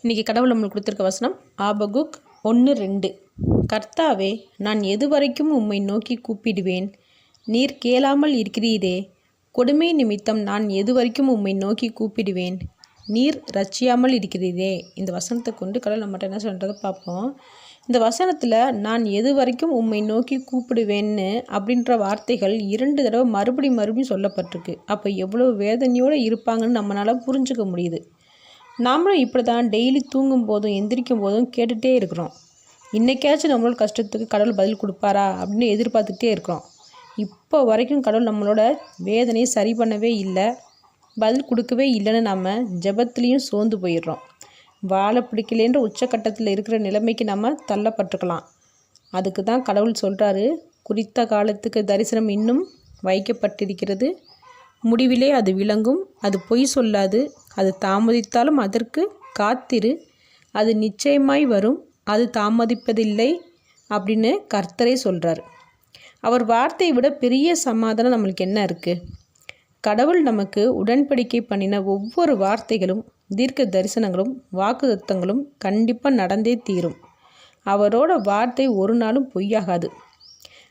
இன்றைக்கி கடவுள் நம்மளுக்கு கொடுத்துருக்க வசனம் ஆபகுக் 1:2. கர்த்தாவே, நான் எதுவரைக்கும் உம்மை நோக்கி கூப்பிடுவேன், நீர் கேளாமல் இருக்கிறீரே. கொடுமை நிமித்தம் நான் எதுவரைக்கும் உம்மை நோக்கி கூப்பிடுவேன், நீர் ரட்சியாமல் இருக்கிறீரே. இந்த வசனத்தை கொண்டு கடவுள் நம்மகிட்ட என்ன சொல்கிறத பார்ப்போம். இந்த வசனத்தில் நான் எது வரைக்கும் உம்மை நோக்கி கூப்பிடுவேன்னு அப்படின்ற வார்த்தைகள் 2 தடவை மறுபடியும் சொல்லப்பட்டிருக்கு. அப்போ எவ்வளோ வேதனையோடு இருப்பாங்கன்னு நம்மளால் புரிஞ்சுக்க முடியுது. நாமளும் இப்படி தான் டெய்லி தூங்கும் போதும் எந்திரிக்கும் போதும் கேட்டுகிட்டே இருக்கிறோம். இன்றைக்காச்சும் நம்மளோட கஷ்டத்துக்கு கடவுள் பதில் கொடுப்பாரா அப்படின்னு எதிர்பார்த்துக்கிட்டே இருக்கிறோம். இப்போ வரைக்கும் கடவுள் நம்மளோட வேதனையை சரி பண்ணவே இல்லை, பதில் கொடுக்கவே இல்லைன்னு நம்ம ஜெபத்துலேயும் சோர்ந்து போயிடுறோம். வாழ பிடிக்கலேன்ற உச்சக்கட்டத்தில் இருக்கிற நிலைமைக்கு நம்ம தள்ளப்பட்டிருக்கலாம். அதுக்கு தான் கடவுள் சொல்கிறாரு, குறித்த காலத்துக்கு தரிசனம் இன்னும் வைக்கப்பட்டிருக்கிறது, முடிவிலே அது விளங்கும், அது பொய் சொல்லாது, அது தாமதித்தாலும் அதற்கு காத்திரு, அது நிச்சயமாய் வரும், அது தாமதிப்பதில்லை அப்படின்னு கர்த்தரே சொல்கிறார். அவர் வார்த்தையை விட பெரிய சமாதானம் நம்மளுக்கு என்ன இருக்குது? கடவுள் நமக்கு உடன்படிக்கை பண்ணின ஒவ்வொரு வார்த்தைகளும், தீர்க்க தரிசனங்களும், வாக்குத்தத்தங்களும் கண்டிப்பாக நடந்தே தீரும். அவரோட வார்த்தை ஒரு நாளும் பொய்யாகாது.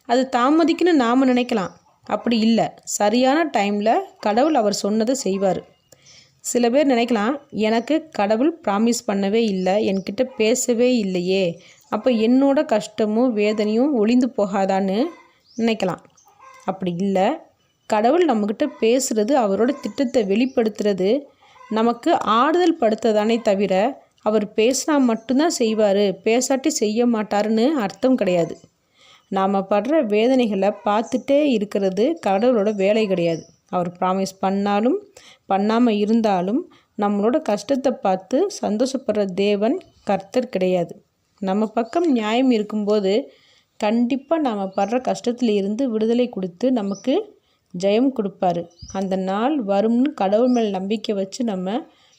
அது தாமதிக்குன்னு நாம் நினைக்கலாம், அப்படி இல்லை. சரியான டைமில் கடவுள் அவர் சொன்னதை செய்வார். சில பேர் நினைக்கலாம், எனக்கு கடவுள் ப்ராமிஸ் பண்ணவே இல்லை, என்கிட்ட பேசவே இல்லையே, அப்போ என்னோட கஷ்டமும் வேதனையும் ஒளிந்து போகாதான்னு நினைக்கலாம். அப்படி இல்லை. கடவுள் நம்மக்கிட்ட பேசுகிறது, அவரோட திட்டத்தை வெளிப்படுத்துறது நமக்கு ஆறுதல் படுத்ததானே தவிர அவர் பேசினா மட்டும்தான் செய்வார், பேசாட்டி செய்ய மாட்டாருன்னு அர்த்தம் கிடையாது. நாம் படுற வேதனைகளை பார்த்துட்டே இருக்கிறது கடவுளோட வேலை கிடையாது. அவர் ப்ராமிஸ் பண்ணாலும் பண்ணாமல் இருந்தாலும் நம்மளோட கஷ்டத்தை பார்த்து சந்தோஷப்படுற தேவன் கர்த்தர் கிடையாது. நம்ம பக்கம் நியாயம் இருக்கும்போது கண்டிப்பாக நாம் படுற கஷ்டத்தில் இருந்து விடுதலை கொடுத்து நமக்கு ஜெயம் கொடுப்பாரு. அந்த நாள் வரும்னு கடவுள் மேல் நம்பிக்கை வச்சு நம்ம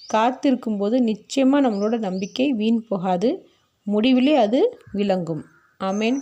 காத்திருக்கும்போது நிச்சயமாக நம்மளோட நம்பிக்கை வீண் போகாது, முடிவிலே அது விளங்கும். ஆமேன்.